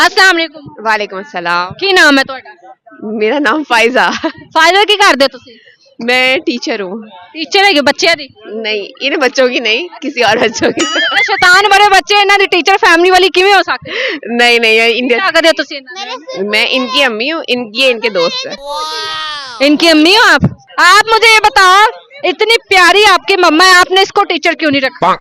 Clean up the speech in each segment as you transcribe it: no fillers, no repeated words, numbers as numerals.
अस्सलाम वालेकुम। वालेकुम अस्सलाम। की नाम है ਤੁਹਾਡਾ? मेरा नाम फायजा। ਫਾਇਦਾ ਕੀ ਕਰਦੇ ਤੁਸੀਂ? मैं टीचर हूँ। ਟੀਚਰ ਹੈਗੇ ਬੱਚਿਆਂ ਦੀ? नहीं, इन बच्चों की नहीं, किसी और बच्चों की। ਸ਼ੈਤਾਨ ਬੜੇ ਬੱਚੇ ਇਹਨਾਂ ਦੀ ਟੀਚਰ ਫੈमिली वाली ਕਿਵੇਂ ਹੋ ਸਕਦੇ? नहीं नहीं, ਕੀ इनके ਕਰਦੇ ਹੋ ਤੁਸੀਂ ਇਹਨਾਂ ਦੇ? मैं इनकी अम्मी हूँ, ये इनके दोस्त है। इनकी अम्मी हो आप मुझे ये बताओ, इतनी प्यारी आपकी मम्मा है, आपने इसको टीचर क्यों नहीं रखा?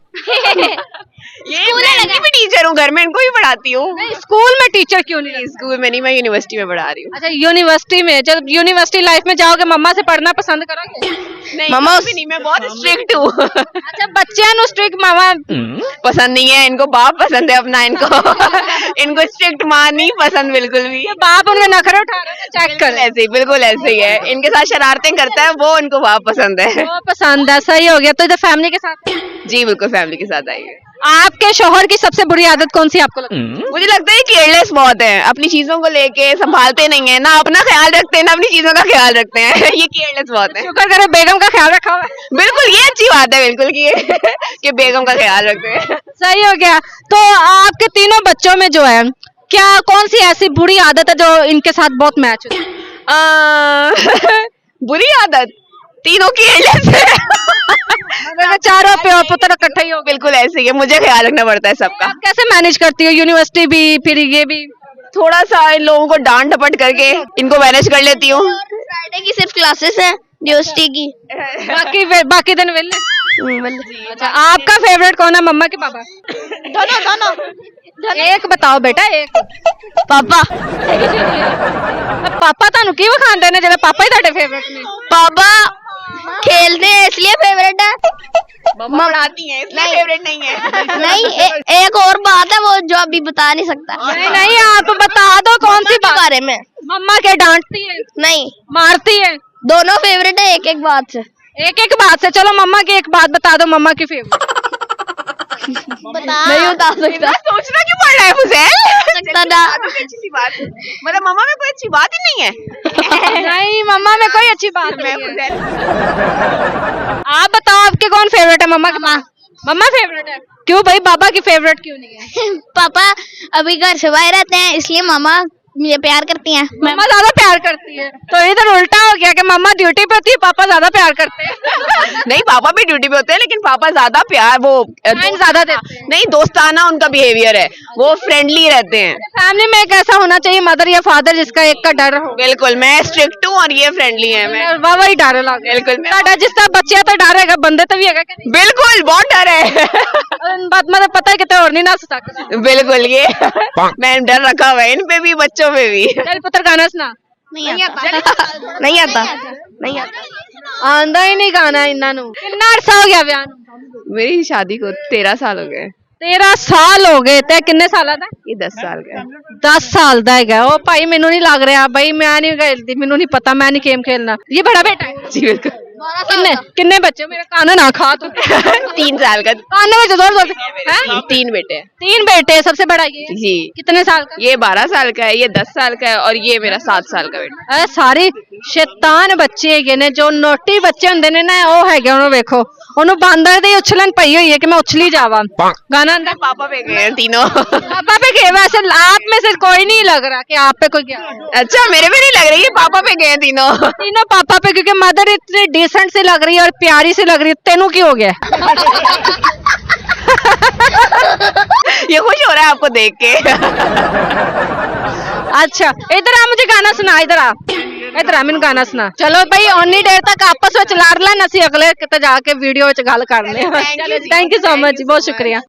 ये मैं इनकी भी टीचर हूँ, घर में इनको भी पढ़ाती हूँ। नहीं, स्कूल में टीचर क्यों नहीं रखा? स्कूल में नहीं, मैं यूनिवर्सिटी में पढ़ा रही हूँ। अच्छा, यूनिवर्सिटी में जब यूनिवर्सिटी लाइफ में जाओगे मम्मा से पढ़ना पसंद करोगे? नहीं, मम्मा भी नहीं, मैं बहुत स्ट्रिक्ट हूँ। अच्छा, बच्चियां नु स्ट्रिक्ट मामा पसंद नहीं है इनको, बाप पसंद है अपना इनको। इनको स्ट्रिक्ट माँ नहीं पसंद बिल्कुल भी। बाप उनके नखरे उठा रहे हैं, चेक कर। ऐसे ही, बिल्कुल ऐसे ही है। इनके साथ शरारतें करता है वो, उनको बाप पसंद है। वो पसंद है, सही हो गया। तो इधर फैमिली के साथ? जी बिल्कुल, फैमिली के साथ आई है। आपके शोहर की सबसे बुरी आदत कौन सी आपको लगती है? मुझे लगता है केयरलेस बहुत है, अपनी चीजों को लेके संभालते नहीं है, ना अपना ख्याल रखते हैं ना अपनी चीजों का ख्याल रखते हैं। ये केयरलेस बहुत है। शुक्र करे बेगम का ख्याल रखा हुआ है। बिल्कुल, ये अच्छी बात है बिल्कुल कि बेगम का ख्याल रखते हैं। सही हो गया। तो आपके तीनों बच्चों में जो है, क्या कौन सी ऐसी बुरी आदत है जो इनके साथ बहुत मैच होती है? बुरी आदत तीनों केयरलेस है। अगर चारों प्यो पुत्र इकट्ठे ही हो, बिल्कुल ऐसे ही है, मुझे ख्याल रखना पड़ता है सबका। आप कैसे मैनेज करती हो? यूनिवर्सिटी भी, फिर ये भी? थोड़ा सा इन लोगों को डांट डपट करके इनको मैनेज कर लेती हूँ। फ्राइडे की सिर्फ क्लासेस है यूनिवर्सिटी की। बाकी दिन वेले। अच्छा, आपका फेवरेट कौन है, मम्मा के पापा? दोनों। एक बताओ बेटा, एक। पापा पापा ਤੁਹਾਨੂੰ ਕੀ ਵਿਖਾਉਂਦੇ ਨੇ ਜਿਹੜੇ ਪਾਪਾ ਹੀ ਤੁਹਾਡੇ ਫੇਵरेट ਨੇ? पापा खेलते हैं इसलिए फेवरेट है। मम्मा पढ़ाती हैं इसलिए फेवरेट नहीं है। नहीं, एक और बात है वो जो अभी बता नहीं सकता। नहीं नहीं, आप बता दो कौन सी के बारे में। मम्मा के डांटती है, नहीं, मारती है? दोनों फेवरेट है एक एक बात से। एक एक बात से। चलो मम्मा की एक बात बता दो, मम्मा की फेवरेट। नहीं बता सकता। सोचना क्यों पड़ रहा है मुझे? सकता ना। अच्छी सी बात, मतलब मम्मा में कोई अच्छी बात ही नहीं है। नहीं, मम्मा में कोई अच्छी बात मैं नहीं खुद है। आप बताओ आपके कौन फेवरेट है? मम्मा के? मम्मा फेवरेट है। क्यों भाई, पापा की फेवरेट क्यों नहीं है? पापा अभी घर से बाहर रहते हैं इसलिए मामा मुझे प्यार करती हैं। मम्मा ज्यादा प्यार करती है, तो इधर उल्टा हो गया कि मम्मा ड्यूटी पे होती है, पापा ज्यादा प्यार करते हैं। नहीं, पापा भी ड्यूटी पे होते हैं लेकिन पापा ज्यादा प्यार वो ज्यादा देते हैं। नहीं, दोस्ताना उनका बिहेवियर है, वो फ्रेंडली रहते हैं। फैमिली में एक ऐसा होना चाहिए मदर या फादर जिसका एक का डर हो। बिल्कुल, मैं स्ट्रिक्ट हूँ और ये फ्रेंडली है। मैं वाह ही डर लग बिल्कुल, ਤੁਹਾਡਾ ਜਿਸ ਤਰ੍ਹਾਂ ਬੱਚਿਆਂ ਤੋਂ ਡਰ ਹੈਗਾ, ਬੰਦੇ ਤੋਂ ਵੀ ਹੈਗਾ ਕਿ ਨਹੀਂ? बिल्कुल बहुत डर है। मतलब पता है कितने और नहीं नस सकता। बिल्कुल, ये मैं डर रखा हुआ है इन पे भी, बच्चों पे भी। चल पुत्र गाना सुना। नहीं आता। नहीं आता। नहीं आता। आंदा ही नहीं गाना इन्हां नू। कितना अरसा हो गया ਵਿਆਹ ਨੂੰ? मेरी शादी को 13 साल हो गए। 13 ਸਾਲ ਹੋ ਗਏ ਤੇ ਕਿੰਨੇ ਸਾਲਾਂ ਦਾ? ये 10 साल का है। 10 ਸਾਲ ਦਾ ਹੈਗਾ। ਉਹ ਭਾਈ ਮੈਨੂੰ ਨਹੀਂ ਲੱਗ ਰਿਹਾ, ਭਾਈ ਮੈਂ ਨਹੀਂ खेलती, ਮੈਨੂੰ नहीं पता, मैं नहीं गेम खेलना। ये बड़ा बेटा है? जी बिल्कुल। किन्ने किन्ने बच्चे? मेरे कान ना खा तू। 3 साल का। कान में जोर जोर हैं? 3 बेटे हैं। 3 बेटे, सबसे बड़ा ये है? जी। कितने साल का? ये 12 साल का है, ये 10 साल का है और ये मेरा 7 साल का बेटा। अरे सारे शैतान बच्चे ਹੈਗੇ ਨੇ, ਜੋ ਨੋਟੀ ਬੱਚੇ ਹੁੰਦੇ ਨੇ ਨਾ, ਉਹ ਹੈਗੇ। ਉਹਨੂੰ ਵੇਖੋ, ਉਹਨੂੰ ਬਾਂਦਰ ਦੀ ਉਛਲਣ ਪਈ ਹੋਈ ਹੈ कि मैं उछली जावा। गाना अंदर पापा पे गए हैं तीनों। पापा पे गए? वैसे आप में से कोई नहीं लग रहा कि आप पे कोई गया। अच्छा, मेरे पे नहीं लग रही है, पापा पे गए हैं तीनों। तीनों पापा पे, क्योंकि मदर इतनी डिसेंट सी लग रही है और प्यारी सी लग रही है। तेनू की हो गया? ये खुश हो रहा है आपको देख के। अच्छा, इधर आ, मुझे गाना सुना। इधर आ, इधर आ, मैनू गाना सुना। चलो भाई, उन्नी देर तक आपस में लड़ लें, असीं अगले किते जाके वीडियो विच गल करने। थैंक यू सो मच, बहुत शुक्रिया।